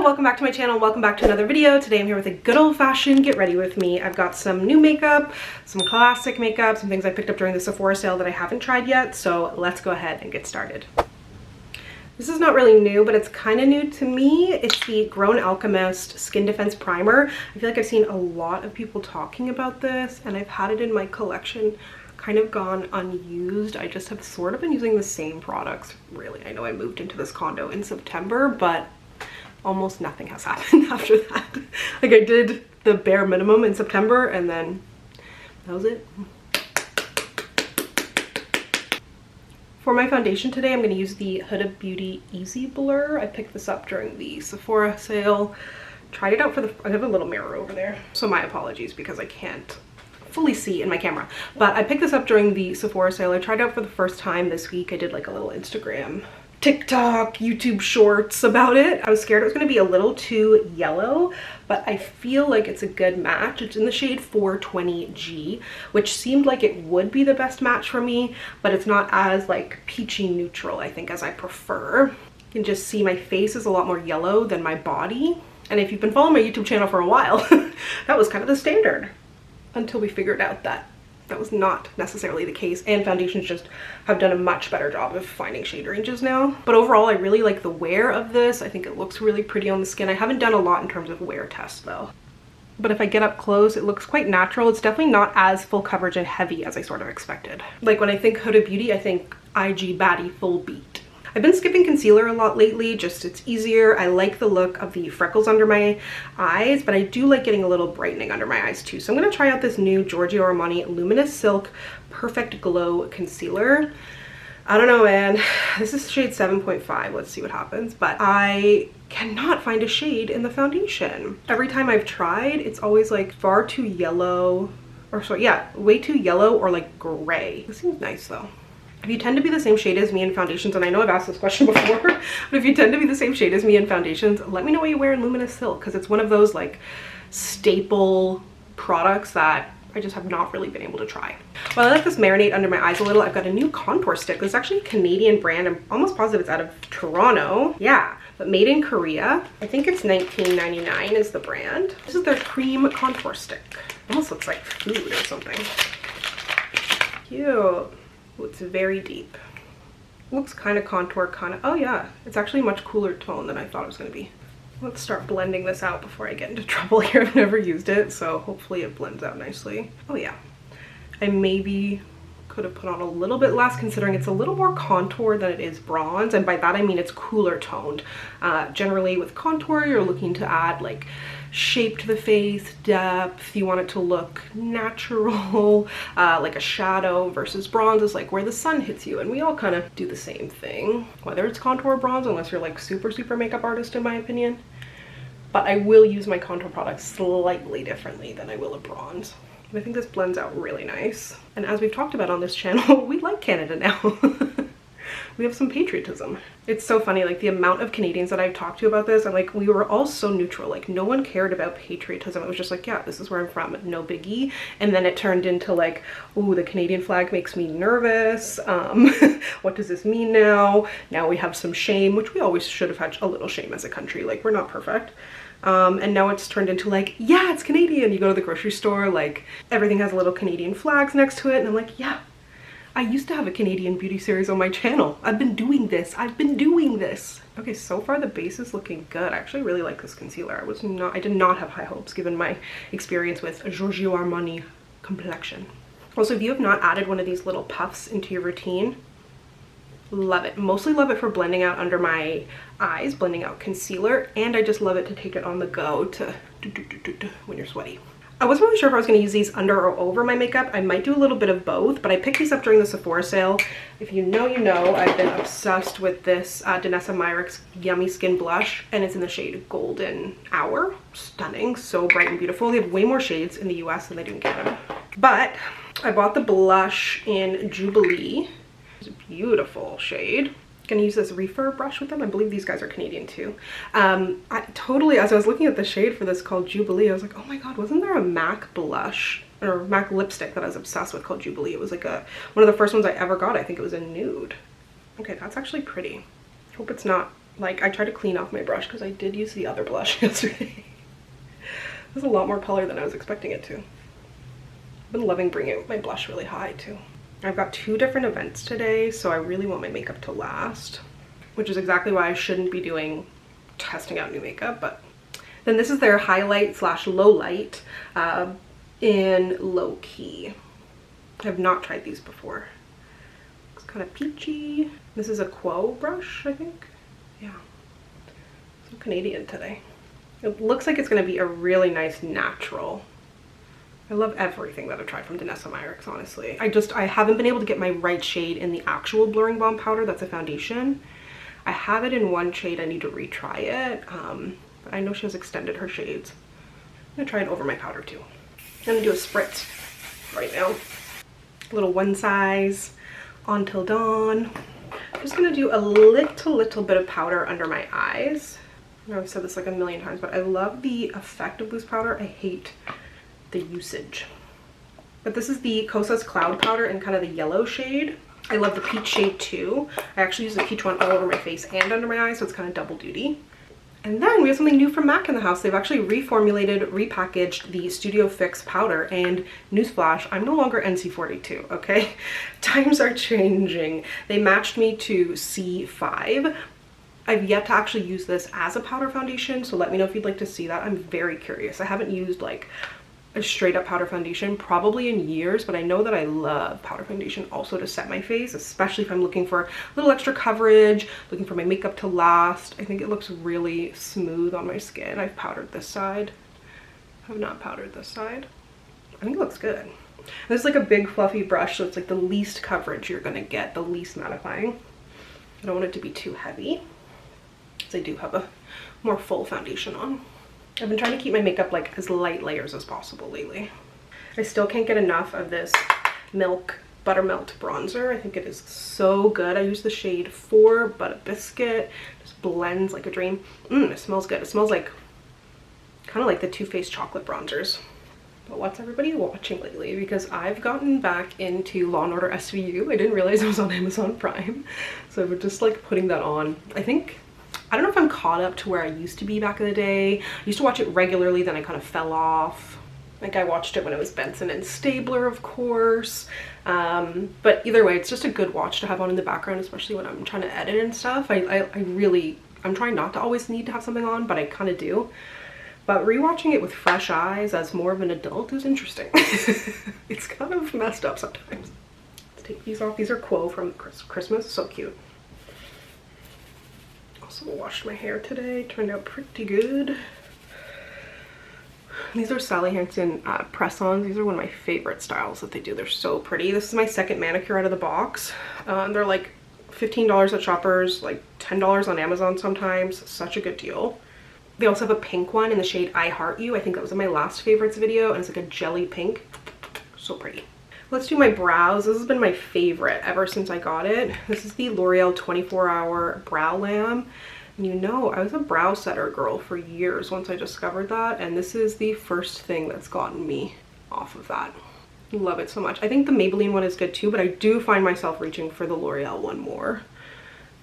welcome back to my channel. Welcome back to another video. Today I'm here with a good old-fashioned get ready with me. I've got some new makeup, some classic makeup, some things I picked up during the Sephora sale that I haven't tried yet, so let's go ahead and get started. This is not really new, but it's kind of new to me. It's the Grown Alchemist Skin Defense Primer. I feel like I've seen a lot of people talking about this, and I've had it in my collection, kind of gone unused. I just have sort of been using the same products, really. I know I moved into this condo in September, but almost nothing has happened after that. Like, I did the bare minimum in September, and then that was it. For my foundation today, I'm going to use the Huda Beauty Easy Blur. I picked this up during the Sephora sale. Tried it out for the... I have a little mirror over there, so my apologies because I can't fully see in my camera. But I picked this up during the Sephora sale. I tried it out for the first time this week. I did like a little Instagram, TikTok, YouTube shorts about it. I was scared it was going to be a little too yellow, but I feel like it's a good match. It's in the shade 420G, which seemed like it would be the best match for me, but it's not as like peachy neutral, I think, as I prefer. You can just see my face is a lot more yellow than my body. And if you've been following my YouTube channel for a while, that was kind of the standard until we figured out that that was not necessarily the case, and foundations just have done a much better job of finding shade ranges now. But overall, I really like the wear of this. I think it looks really pretty on the skin. I haven't done a lot in terms of wear tests though. But if I get up close, it looks quite natural. It's definitely not as full coverage and heavy as I sort of expected. Like when I think Huda Beauty, I think IG Baddie Full Beat. I've been skipping concealer a lot lately, just it's easier. I like the look of the freckles under my eyes, but I do like getting a little brightening under my eyes too. So I'm going to try out this new Giorgio Armani Luminous Silk Perfect Glow Concealer. I don't know, man. This is shade 7.5. Let's see what happens. But I cannot find a shade in the foundation. Every time I've tried, it's always like far too yellow, or sorry, yeah, way too yellow or like gray. This seems nice though. If you tend to be the same shade as me in foundations, and I know I've asked this question before, but if you tend to be the same shade as me in foundations, let me know what you wear in Luminous Silk, because it's one of those like staple products that I just have not really been able to try. While I let this marinate under my eyes a little, I've got a new contour stick. It's actually a Canadian brand. I'm almost positive it's out of Toronto. Yeah, but made in Korea. I think it's $19.99 is the brand. This is their cream contour stick. Almost looks like food or something. Cute. Ooh, it's very deep. Looks kind of contour, kind of, oh yeah, it's actually a much cooler tone than I thought it was going to be. Let's start blending this out before I get into trouble here. I've never used it, so hopefully it blends out nicely. Oh yeah, I maybe could have put on a little bit less, considering it's a little more contour than it is bronze, and by that I mean it's cooler toned. Generally with contour, you're looking to add like shape to the face, depth. You want it to look natural, like a shadow, versus bronze is like where the sun hits you, and we all kind of do the same thing, whether it's contour or bronze, unless you're like super makeup artist in my opinion. But I will use my contour products slightly differently than I will a bronze. I think this blends out really nice. And as we've talked about on this channel, we like Canada now. We have some patriotism. It's so funny, like the amount of Canadians that I've talked to about this, and like we were all so neutral, like no one cared about patriotism. It was just like, yeah, this is where I'm from, no biggie. And then it turned into like, ooh, the Canadian flag makes me nervous. What does this mean now? Now we have some shame, which we always should have had a little shame as a country. Like, we're not perfect. And now it's turned into like, yeah, it's Canadian. You go to the grocery store, like everything has little Canadian flags next to it, and I'm like, yeah, I used to have a Canadian beauty series on my channel. I've been doing this. Okay, so far the base is looking good. I actually really like this concealer. I did not have high hopes given my experience with Giorgio Armani complexion. Also, if you have not added one of these little puffs into your routine, love it. Mostly love it for blending out under my eyes, blending out concealer, and I just love it to take it on the go to when you're sweaty. I wasn't really sure if I was going to use these under or over my makeup. I might do a little bit of both, but I picked these up during the Sephora sale. If you know, you know, I've been obsessed with this Danessa Myricks Yummy Skin Blush, and it's in the shade Golden Hour. Stunning, so bright and beautiful. They have way more shades in the US than they do in Canada. But I bought the blush in Jubilee. It's a beautiful shade. Gonna use this refurb brush with them. I believe these guys are Canadian too. I totally, as I was looking at the shade for this called Jubilee, I was like, oh my god, wasn't there a MAC blush or MAC lipstick that I was obsessed with called Jubilee? It was like one of the first ones I ever got. I think it was a nude. Okay, that's actually pretty. Hope it's not Like, I tried to clean off my brush because I did use the other blush yesterday. There's a lot more color than I was expecting it to. I've been loving bringing my blush really high too. I've got 2 different events today, so I really want my makeup to last, which is exactly why I shouldn't be testing out new makeup. But then this is their highlight / low light in Low Key. I have not tried these before. It's kind of peachy. This is a Quo brush, I think. Yeah, so Canadian today. It looks like it's going to be a really nice natural. I love everything that I've tried from Danessa Myricks, honestly. I haven't been able to get my right shade in the actual Blurring Balm powder. That's a foundation. I have it in one shade. I need to retry it. But I know she has extended her shades. I'm going to try it over my powder too. I'm going to do a spritz right now. A little one size on till dawn. I'm just going to do a little bit of powder under my eyes. I know I've said this like a million times, but I love the effect of loose powder. I hate the usage. But this is the Kosas Cloud Powder in kind of the yellow shade. I love the peach shade too. I actually use the peach one all over my face and under my eyes, so it's kind of double duty. And then we have something new from MAC in the house. They've actually reformulated, repackaged the Studio Fix powder, and newsflash, I'm no longer NC42, okay? Times are changing. They matched me to C5. I've yet to actually use this as a powder foundation, so let me know if you'd like to see that. I'm very curious. I haven't used like a straight up powder foundation probably in years, but I know that I love powder foundation also to set my face, especially if I'm looking for a little extra coverage, looking for my makeup to last. I think it looks really smooth on my skin. I've powdered this side. I have not powdered this side. I think it looks good. And this is like a big fluffy brush, so it's like the least coverage you're gonna get, the least mattifying. I don't want it to be too heavy, because I do have a more full foundation on. I've been trying to keep my makeup like as light layers as possible lately. I still can't get enough of this Milk Buttermelt bronzer. I think it is so good. I use the shade 4 Butter Biscuit. Just blends like a dream. It smells good. It smells like kind of like the Too Faced chocolate bronzers. But what's everybody watching lately? Because I've gotten back into Law & Order SVU. I didn't realize it was on Amazon Prime. So we're just like putting that on. I don't know if I'm caught up to where I used to be back in the day. I used to watch it regularly, then I kind of fell off. Like I watched it when it was Benson and Stabler, of course. But either way, it's just a good watch to have on in the background, especially when I'm trying to edit and stuff. I'm trying not to always need to have something on, but I kind of do. But rewatching it with fresh eyes as more of an adult is interesting. It's kind of messed up sometimes. Let's take these off. These are Quo from Christmas. So cute. Also washed my hair today. Turned out pretty good. These are Sally Hansen press-ons. These are one of my favorite styles that they do. They're so pretty. This is my second manicure out of the box. They're like $15 at Shoppers, like $10 on Amazon sometimes. Such a good deal. They also have a pink one in the shade I Heart You. I think that was in my last favorites video, and it's like a jelly pink. So pretty. Let's do my brows. This has been my favorite ever since I got it. This is the L'Oreal 24-Hour Brow Lamb. And you know, I was a brow setter girl for years once I discovered that, and this is the first thing that's gotten me off of that. Love it so much. I think the Maybelline one is good too, but I do find myself reaching for the L'Oreal one more.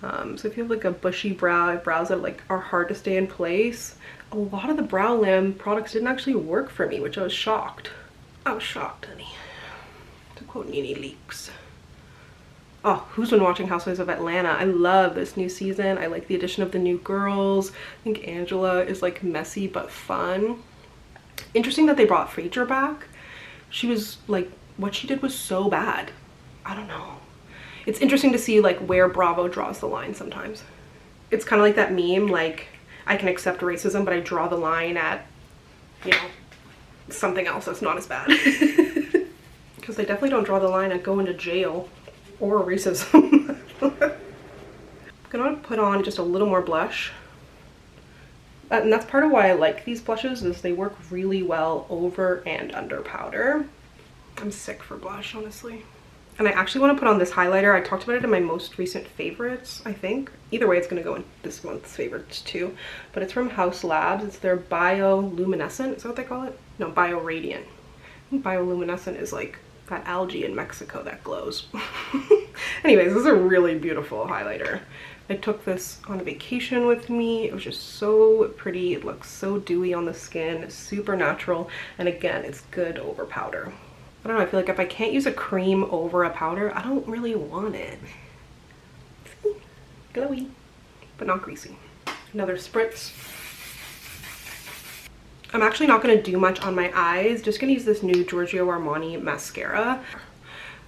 So if you have like a bushy brows that like are hard to stay in place, a lot of the Brow Lamb products didn't actually work for me, which I was shocked. I was shocked, honey. To quote Nene Leakes. Oh, who's been watching Housewives of Atlanta? I love this new season. I like the addition of the new girls. I think Angela is like messy but fun. Interesting that they brought Phaedra back. She was like, what she did was so bad. I don't know. It's interesting to see like where Bravo draws the line sometimes. It's kind of like that meme, like I can accept racism, but I draw the line at, you know, something else that's not as bad. Because I definitely don't draw the line at going to jail or racism. I'm gonna put on just a little more blush. And that's part of why I like these blushes, is they work really well over and under powder. I'm sick for blush, honestly. And I actually want to put on this highlighter. I talked about it in my most recent favorites, I think. Either way, it's going to go in this month's favorites too. But it's from House Labs. It's their Bioluminescent. Is that what they call it? No, Bioradiant. I think Bioluminescent is like that algae in Mexico that glows. Anyways, this is a really beautiful highlighter. I took this on a vacation with me. It was just so pretty. It looks so dewy on the skin, super natural. And again, it's good over powder. I don't know, I feel like if I can't use a cream over a powder, I don't really want it. Glowy, but not greasy. Another spritz. I'm actually not going to do much on my eyes. Just going to use this new Giorgio Armani mascara.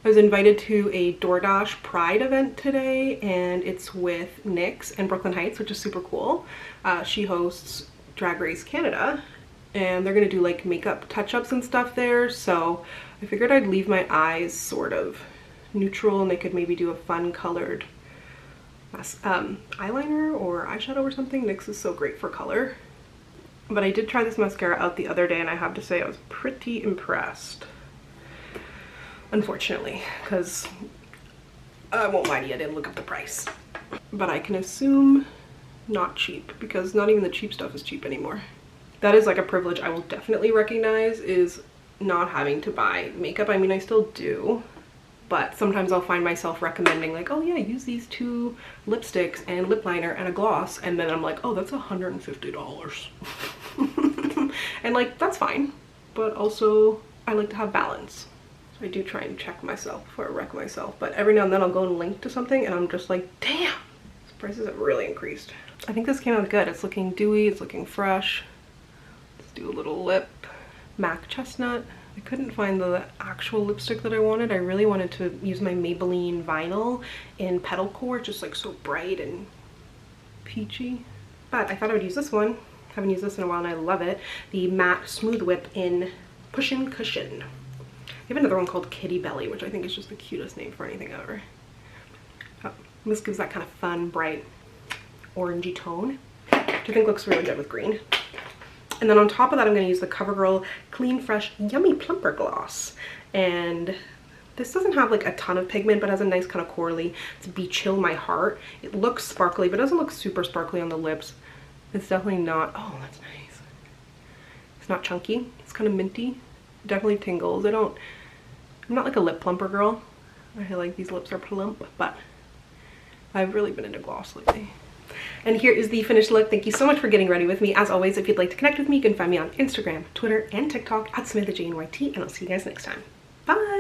I was invited to a DoorDash Pride event today, and it's with NYX and Brooklyn Heights, which is super cool. She hosts Drag Race Canada, and they're going to do like makeup touch-ups and stuff there. So I figured I'd leave my eyes sort of neutral, and they could maybe do a fun colored eyeliner or eyeshadow or something. NYX is so great for color. But I did try this mascara out the other day, and I have to say I was pretty impressed. Unfortunately, because I won't lie to you, I didn't look up the price. But I can assume not cheap, because not even the cheap stuff is cheap anymore. That is like a privilege I will definitely recognize, is not having to buy makeup. I mean, I still do, but sometimes I'll find myself recommending like, oh yeah, use these 2 lipsticks and lip liner and a gloss, and then I'm like, oh, that's $150. And like, that's fine, but also I like to have balance. So I do try and check myself before I wreck myself, but every now and then I'll go and link to something and I'm just like, damn, these prices have really increased. I think this came out good. It's looking dewy, it's looking fresh. Let's do a little lip. MAC Chestnut. I couldn't find the actual lipstick that I wanted. I really wanted to use my Maybelline Vinyl in Petal Core, just like so bright and peachy. But I thought I would use this one. Haven't used this in a while and I love it. The Matte Smooth Whip in Pushin' Cushion. They have another one called Kitty Belly, which I think is just the cutest name for anything ever. Oh, this gives that kind of fun, bright, orangey tone, which I think looks really good with green. And then on top of that, I'm going to use the CoverGirl Clean Fresh Yummy Plumper Gloss. And this doesn't have like a ton of pigment, but has a nice kind of corally. It's Be Chill My Heart. It looks sparkly, but doesn't look super sparkly on the lips. It's definitely not, oh, that's nice. It's not chunky. It's kind of minty. It definitely tingles. I'm not like a lip plumper girl. I feel like these lips are plump, but I've really been into gloss lately. And here is the finished look. Thank you so much for getting ready with me. As always, if you'd like to connect with me, you can find me on Instagram, Twitter, and TikTok at SamanthaJaneYT, and I'll see you guys next time. Bye!